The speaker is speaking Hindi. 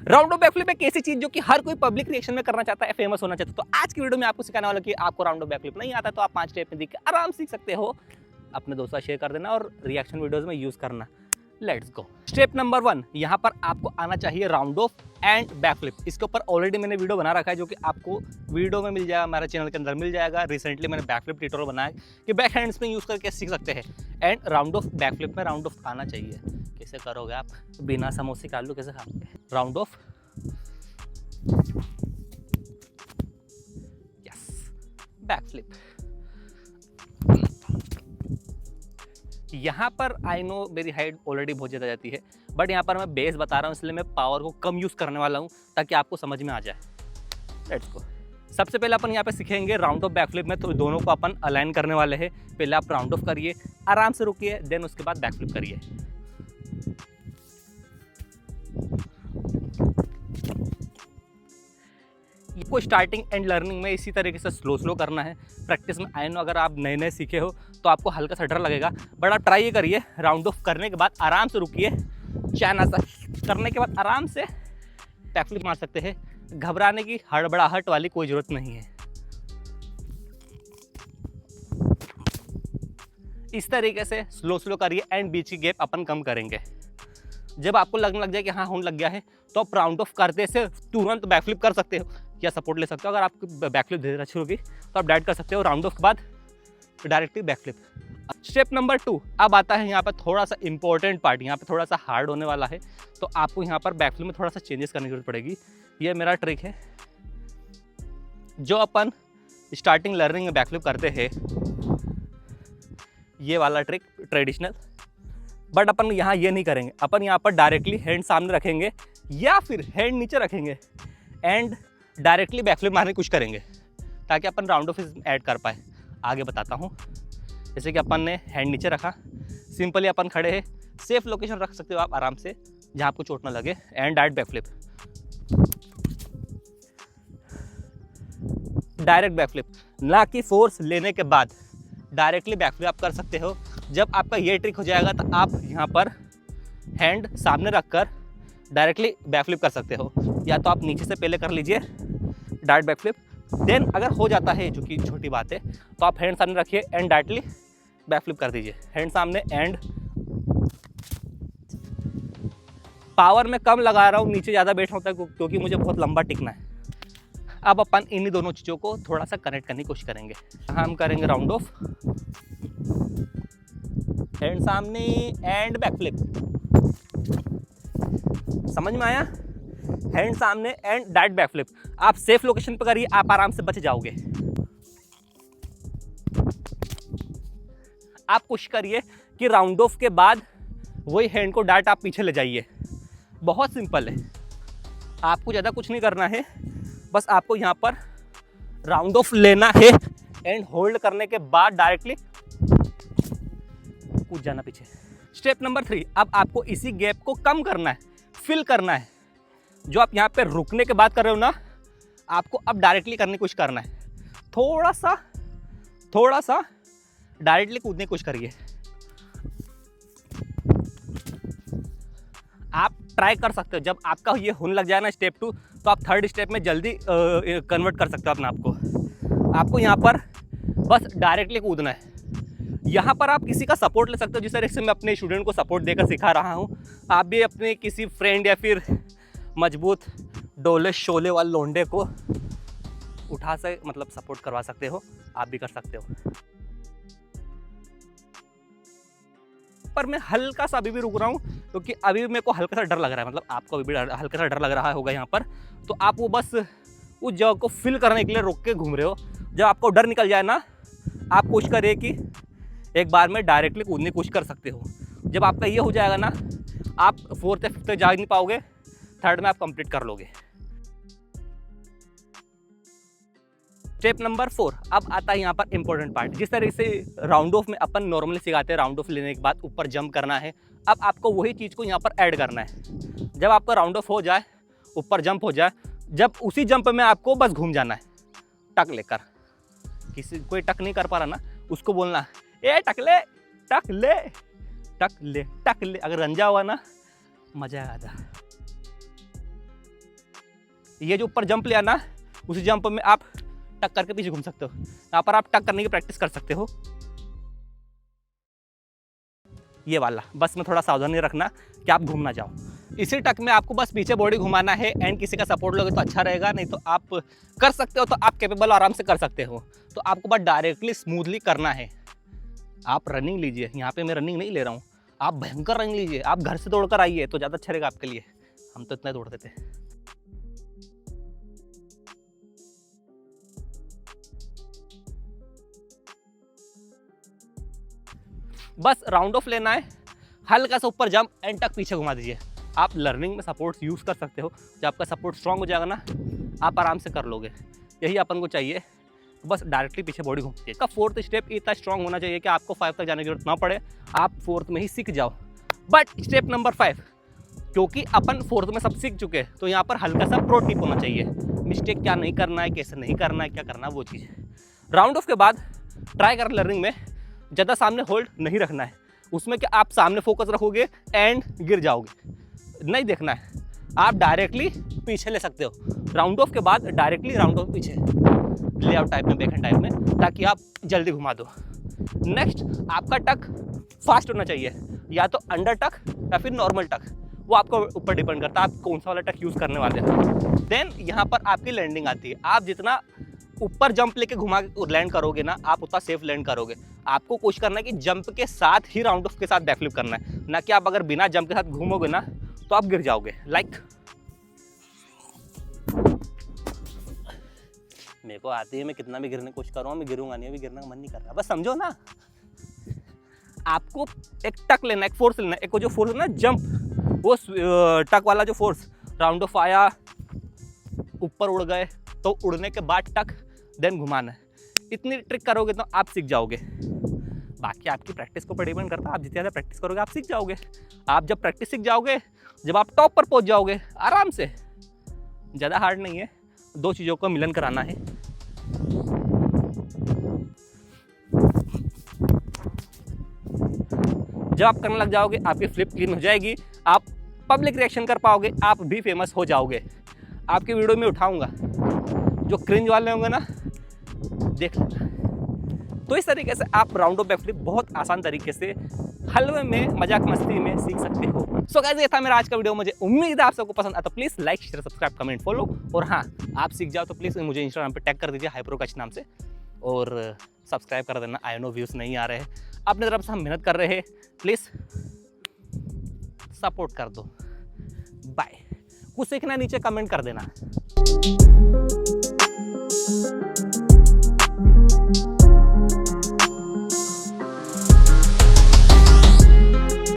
राउंड ऑफ बैकफ्लिप एक ऐसी चीज जो कि हर कोई पब्लिक रिएक्शन में करना चाहता है, फेमस होना चाहता है। तो आज की वीडियो में आपको सिखाने वाला कि आपको राउंड ऑफ बैकफ्लिप नहीं आता तो आप 5 स्टेप में देख के आराम सीख सकते हो। अपने दोस्तों शेयर कर देना और रिएक्शन वीडियोस में यूज करना। Let's go. स्टेप नंबर 1, यहाँ पर आपको आना चाहिए राउंड ऑफ एंड बैकफ्लिप। इसके ऊपर ऑलरेडी मैंने वीडियो बना रखा है जो कि आपको वीडियो में मिल जाएगा, हमारे चैनल के अंदर मिल जाएगा। रिसेंटली मैंने बैकफ्लिप ट्यूटोरियल बनाया कि बैक हैंड्स में यूज करके सीख सकते हैं। एंड राउंड ऑफ बैकफ्लिप में राउंड ऑफ आना चाहिए। कैसे करोगे आप? बिना समोसे के आलू कैसे खाओगे? Round of, yes, backflip. यहाँ पर आई नो मेरी हाइट ऑलरेडी बहुत ज़्यादा जाती है, बट यहाँ पर मैं बेस बता रहा हूँ, इसलिए मैं पावर को कम यूज़ करने वाला हूँ ताकि आपको समझ में आ जाए। Let's go. सबसे पहले अपन यहाँ पे सीखेंगे राउंड ऑफ बैकफ्लिप में, तो दोनों को अपन अलाइन करने वाले हैं। पहले आप राउंड ऑफ करिए, आराम से रुकिए, देन उसके बाद बैकफ्लिप करिए। को स्टार्टिंग एंड लर्निंग में इसी तरीके से स्लो करना है। प्रैक्टिस में आई नो अगर आप नए नए सीखे हो तो आपको हल्का सा डर लगेगा, बट आप ट्राई करिए। राउंड ऑफ करने के बाद आराम से रुकिए, चाइना सा करने के बाद आराम से बैकफ्लिप मार सकते हैं। घबराने की, हड़बड़ाहट वाली कोई ज़रूरत नहीं है। इस तरीके से स्लो करिए एंड बीच की गैप अपन कम करेंगे। जब आपको लगने लग जाए कि हाँ होने लग गया है तो आप राउंड ऑफ करते से तुरंत बैकफ्लिप कर सकते हो या सपोर्ट ले सकते हो। अगर आपकी बैकफ्लिप धीरे अच्छी होगी तो आप डायरेक्ट कर सकते हो राउंड ऑफ के बाद डायरेक्टली बैकफ्लिप। स्टेप नंबर 2 अब आता है यहाँ पर थोड़ा सा इंपॉर्टेंट पार्ट, यहाँ पे थोड़ा सा हार्ड होने वाला है। तो आपको यहाँ पर बैकफ्लिप में थोड़ा सा चेंजेस करने की जरूरत पड़ेगी। ये मेरा ट्रिक है जो अपन स्टार्टिंग लर्निंग में बैकफ्लिप करते हैं, ये वाला ट्रिक ट्रेडिशनल, बट अपन यहाँ ये नहीं करेंगे। अपन यहाँ पर डायरेक्टली हैंड सामने रखेंगे या फिर हैंड नीचे रखेंगे एंड डायरेक्टली बैकफ्लिप मारने की कोशिश करेंगे ताकि अपन राउंड ऑफ ऐड कर पाए। आगे बताता हूँ। जैसे कि अपन ने हैंड नीचे रखा, सिंपली अपन खड़े हैं, सेफ लोकेशन रख सकते हो आप आराम से जहाँ आपको चोट ना लगे, and direct backflip, direct backflip. ना कि फोर्स लेने के बाद डायरेक्टली बैकफ्लिप आप कर सकते हो। जब आपका ये ट्रिक हो जाएगा तो आप यहाँ पर हैंड सामने रखकर डायरेक्टली बैकफ्लिप कर सकते हो, या तो आप नीचे से पहले कर लीजिए डायरेक्ट बैकफ्लिप, देन अगर हो जाता है जो कि छोटी बात है तो आप हैंड सामने रखिए एंड डायरेक्टली बैकफ्लिप कर दीजिए। हैंड सामने एंड पावर में कम लगा रहा हूँ, नीचे ज़्यादा बैठा होता है क्योंकि मुझे बहुत लंबा टिकना है। अब अपन इन्हीं दोनों चीज़ों को थोड़ा सा कनेक्ट करने की कोशिश करेंगे। हम करेंगे राउंड ऑफ, हैंड सामने एंड बैकफ्लिप। समझ में आया? हैंड सामने एंड डायरेक्ट बैकफ्लिप। आप सेफ लोकेशन पर करिए, आप आराम से बच जाओगे। आप कोशिश करिए कि राउंड ऑफ के बाद वही हैंड को डायरेक्ट आप पीछे ले जाइए। बहुत सिंपल है, आपको ज़्यादा कुछ नहीं करना है, बस आपको यहाँ पर राउंड ऑफ लेना है एंड होल्ड करने के बाद डायरेक्टली कूद जाना पीछे। स्टेप नंबर 3 अब आपको इसी गैप को कम करना है, फिल करना है। जो आप यहाँ पे रुकने के बाद कर रहे हो ना, आपको अब डायरेक्टली करने की कोशिश करना है। थोड़ा सा डायरेक्टली कूदने की कोशिश करिए। आप ट्राई कर सकते हो, जब आपका ये होने लग जाए ना स्टेप 2, तो आप थर्ड स्टेप में जल्दी कन्वर्ट कर सकते हो अपने आप को। आपको यहाँ पर बस डायरेक्टली कूदना है। यहाँ पर आप किसी का सपोर्ट ले सकते हो, जिस तरह से मैं अपने स्टूडेंट को सपोर्ट देकर सिखा रहा हूँ। आप भी अपने किसी फ्रेंड या फिर मजबूत डोले शोले वाले लोंडे को उठा से मतलब सपोर्ट करवा सकते हो, आप भी कर सकते हो। पर मैं हल्का सा अभी भी रुक रहा हूँ क्योंकि अभी मेरे को हल्का सा डर लग रहा है, मतलब आपको अभी भी हल्का सा डर लग रहा होगा यहाँ पर। तो आप वो बस उस जगह को फिल करने के लिए रुक के घूम रहे हो। जब आपको डर निकल जाए ना, आप कोशिश करिए कि एक बार में डायरेक्टली कूदने की कोशिश कर सकते हो। जब आपका ये हो जाएगा ना, आप 4th या 5th जा नहीं पाओगे, 3rd में आप कंप्लीट कर लोगे। स्टेप नंबर 4 अब आता है यहाँ पर इंपॉर्टेंट पार्ट। जिस तरीके से राउंड ऑफ में अपन नॉर्मली सिखाते हैं, राउंड ऑफ लेने के बाद ऊपर जंप करना है, अब आपको वही चीज़ को यहाँ पर ऐड करना है। जब आपका राउंड ऑफ हो जाए, ऊपर जंप हो जाए, जब उसी जंप में आपको बस घूम जाना है टक लेकर। किसी कोई टक नहीं कर पा रहा ना, उसको बोलना ए टकले टकले टकले टकले। अगर रंजा हुआ ना, मजा आ जा। ये जो ऊपर जंप लिया ना, उसी जंप में आप टक करके पीछे घूम सकते हो। यहाँ पर आप टक करने की प्रैक्टिस कर सकते हो, ये वाला। बस में थोड़ा सावधानी रखना कि आप घूम ना जाओ। इसी टक में आपको बस पीछे बॉडी घुमाना है एंड किसी का सपोर्ट लोगे तो अच्छा रहेगा, नहीं तो आप कर सकते हो, तो आप कैपेबल आराम से कर सकते हो। तो आपको बस डायरेक्टली स्मूथली करना है। आप रनिंग लीजिए, यहाँ पे मैं रनिंग नहीं ले रहा हूँ, आप भयंकर रनिंग लीजिए। आप घर से दौड़कर आइए तो ज़्यादा अच्छा रहेगा आपके लिए। हम तो इतना दौड़ते थे। बस राउंड ऑफ लेना है, हल्का सा ऊपर जंप एंड टक पीछे घुमा दीजिए। आप लर्निंग में सपोर्ट्स यूज़ कर सकते हो। जब आपका सपोर्ट स्ट्रांग हो जाएगा ना, आप आराम से कर लोगे। यही अपन को चाहिए, बस डायरेक्टली पीछे बॉडी घूमती है। का फोर्थ स्टेप इतना स्ट्रांग होना चाहिए कि आपको 5 तक जाने की जरूरत ना पड़े, आप फोर्थ में ही सीख जाओ। बट स्टेप नंबर 5, क्योंकि अपन फोर्थ में सब सीख चुके हैं, तो यहाँ पर हल्का सा प्रो टिप होना चाहिए। मिस्टेक क्या नहीं करना है, कैसे नहीं करना है, क्या करना है, वो चीज़। राउंड ऑफ के बाद ट्राई कर लर्निंग में ज़्यादा सामने होल्ड नहीं रखना है। उसमें क्या आप सामने फोकस रखोगे एंड गिर जाओगे, नहीं देखना है। आप डायरेक्टली पीछे ले सकते हो। राउंड ऑफ के बाद डायरेक्टली राउंड ऑफ पीछे लेआउट टाइप में, बैकहैंड टाइप में, ताकि आप जल्दी घुमा दो। नेक्स्ट, आपका टक फास्ट होना चाहिए, या तो अंडर टक या फिर नॉर्मल टक, वो आपको ऊपर डिपेंड करता है आप कौन सा वाला टक यूज़ करने वाले हैं। देन यहाँ पर आपकी लैंडिंग आती है। आप जितना ऊपर जंप लेके घुमा लैंड करोगे ना, आप उतना सेफ लैंड करोगे। आपको कोशिश करना है कि जंप के साथ ही राउंड ऑफ के साथ बैकफ्लिप करना है, ना कि आप अगर बिना जंप के साथ घूमोगे ना तो आप गिर जाओगे। लाइक मेरे को आती है, मैं कितना भी गिरने की कोशिश करूँगा, मैं गिरूंगा नहीं, अभी गिरने का मन नहीं कर रहा। बस समझो ना, आपको एक टक लेना, एक फोर्स लेना। एक जो फोर्स है ना जंप, वो टक वाला जो फोर्स, राउंड ऑफ आया, ऊपर उड़ गए, तो उड़ने के बाद टक, देन घुमाना है। इतनी ट्रिक करोगे तो आप सीख जाओगे। बाकी आपकी प्रैक्टिस को पर डिपेंड करता है। आप जितनी ज़्यादा प्रैक्टिस करोगे आप सीख जाओगे। आप जब प्रैक्टिस सीख जाओगे, जब आप टॉप पर पहुंच जाओगे आराम से, ज़्यादा हार्ड नहीं है, 2 चीज़ों का मिलन कराना है। जब आप करने लग जाओगे, आपकी फ्लिप क्लीन हो जाएगी, आप पब्लिक रिएक्शन कर पाओगे, आप भी फेमस हो जाओगे। आपकी वीडियो में उठाऊंगा, जो क्रिंज वाले होंगे ना, देख लेना। तो इस तरीके से आप राउंड ऑफ बैकफ्लिप बहुत आसान तरीके से हलवे में, मजाक मस्ती में सीख सकते हो। सो गाइस, ये था मेरा आज का वीडियो। मुझे उम्मीद है आप सबको पसंद आया, तो please like, share, subscribe, comment, follow. और हाँ, आप सीख जाओ तो प्लीज़ मुझे इंस्टाग्राम पे टैग कर दीजिए हाइप्रोकच नाम से, और सब्सक्राइब कर देना। आई नो व्यूज़ नहीं आ रहे हैं, अपनी तरफ से हम मेहनत कर रहे हैं, प्लीज़ सपोर्ट कर दो। बाय। कुछ सीखना नीचे कमेंट कर देना।